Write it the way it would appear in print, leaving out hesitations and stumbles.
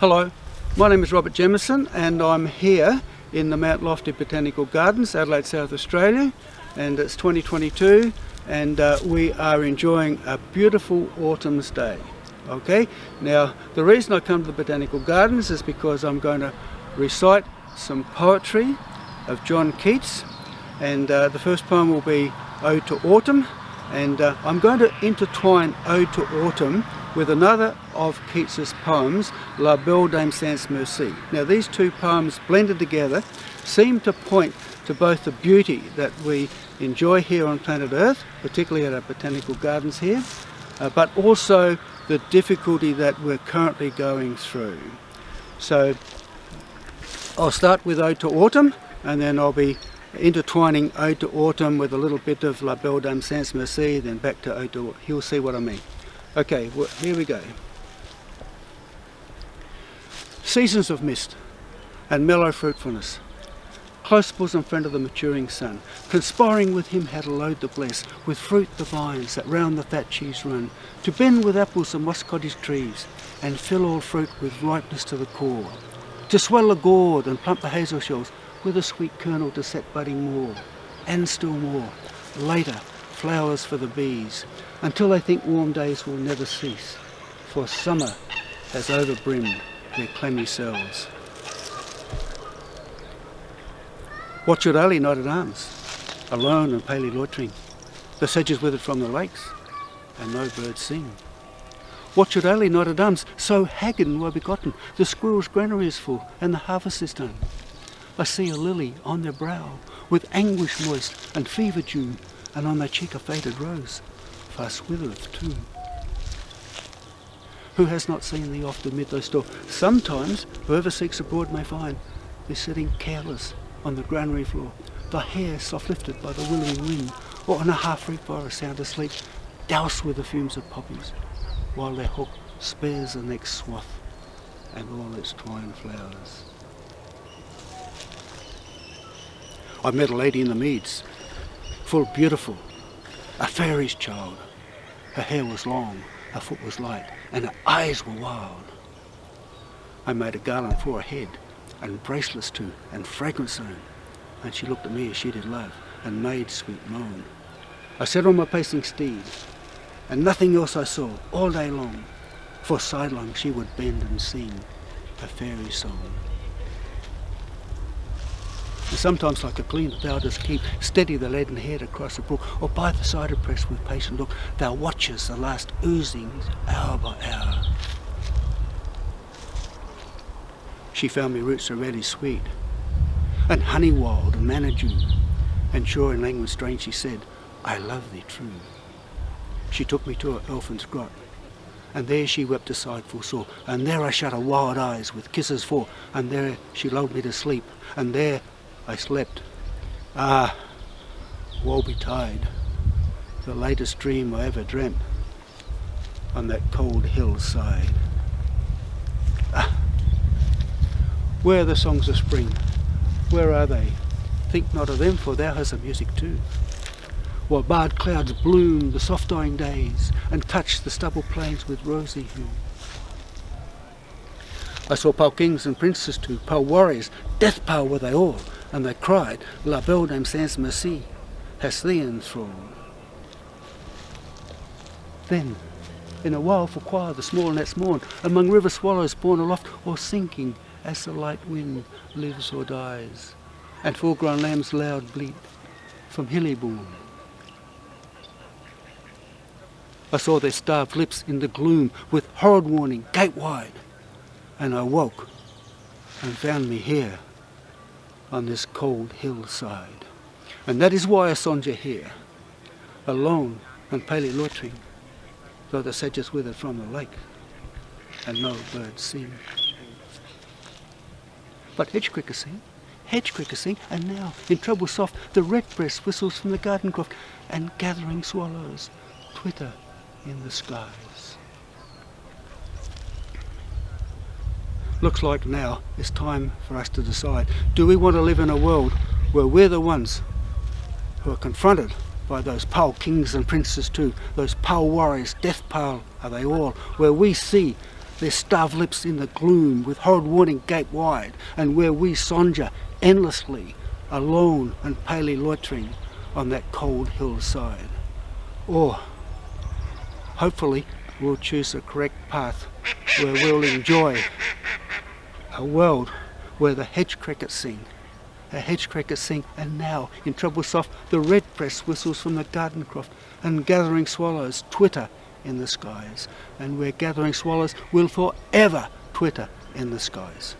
Hello, my name is Robert Jameson and I'm here in the Mount Lofty Botanical Gardens, Adelaide, South Australia, and it's 2022 and we are enjoying a beautiful autumn's day. Okay, now the reason I come to the Botanical Gardens is because I'm going to recite some poetry of John Keats, and the first poem will be Ode to Autumn, and I'm going to intertwine Ode to Autumn with another of Keats's poems, La Belle Dame Sans Merci. Now these two poems blended together seem to point to both the beauty that we enjoy here on planet Earth, particularly at our botanical gardens here, but also the difficulty that we're currently going through. So I'll start with Ode to Autumn, and then I'll be intertwining Ode to Autumn with a little bit of La Belle Dame Sans Merci, then back to Ode to Autumn. You'll see what I mean. Okay, well, here we go. Seasons of mist and mellow fruitfulness, close bosom friend of the maturing sun, conspiring with him how to load the bless with fruit the vines that round the fat cheese run, to bend with apples the moss cottage trees, and fill all fruit with ripeness to the core, to swell the gourd and plump the hazel shells with a sweet kernel to set budding more, and still more, later, flowers for the bees, until they think warm days will never cease, for summer has overbrimmed their clammy cells. What should early night at arms, alone and palely loitering, the sedges withered from the lakes, and no birds sing? What should early night at arms, so haggard and woe begotten, the squirrel's granary is full, and the harvest is done? I see a lily on their brow, with anguish moist and fever dew, and on their cheek a faded rose, fast withereth too. Who has not seen thee oft amid those store? Sometimes, whoever seeks abroad may find thee sitting careless on the granary floor, thy hair soft lifted by the willowing wind, or on a half-reaped forest sound asleep, doused with the fumes of poppies, while their hook spares the next swath and all its twined flowers. I met a lady in the meads, full beautiful, a fairy's child. Her hair was long, her foot was light, and her eyes were wild. I made a garland for her head, and bracelets too, and fragrance on, and she looked at me as she did love, and made sweet moan. I sat on my pacing steed, and nothing else I saw all day long, for sidelong she would bend and sing a fairy song. And sometimes like a gleam thou dost keep steady the leaden head across the brook, or by the cider press with patient look thou watches the last oozings hour by hour. She found me roots already sweet, and honey wild and mannadew, and sure in language strange she said, I love thee true. She took me to her elfin's grot, and there she wept aside full sore, and there I shut her wild eyes with kisses for, and there she lulled me to sleep, and there I slept. Ah, woe betide, the latest dream I ever dreamt on that cold hillside. Ah, where are the songs of spring? Where are they? Think not of them, for thou hast a music too. While barred clouds bloom the soft dying days, and touch the stubble plains with rosy hue. I saw pale kings and princes too, pale warriors, death pale were they all, and they cried, La Belle Dame Sans Merci, hast thee enthralled. Then, in a wailful choir the small nets mourn, among river swallows borne aloft, or sinking as the light wind lives or dies, and full-grown lambs loud bleat from hilly bourne. I saw their starved lips in the gloom with horrid warning, gate wide, and I woke and found me here on this cold hillside. And that is why I saunter here, alone and palely loitering, though the sedges withered from the lake, and no birds sing. But hedge crickets sing, and now, in treble soft, the redbreast whistles from the garden croft, and gathering swallows twitter in the skies. Looks like now it's time for us to decide, do we want to live in a world where we're the ones who are confronted by those pale kings and princes too, those pale warriors, death pale are they all, where we see their starved lips in the gloom, with horrid warning gape wide, and where we songe endlessly, alone and palely loitering on that cold hillside. Or, hopefully, we'll choose the correct path where we'll enjoy a world where the hedge crickets sing. The hedge crickets sing, and now, in treble soft, the redbreast whistles from the garden croft, and gathering swallows twitter in the skies, and where gathering swallows will forever twitter in the skies.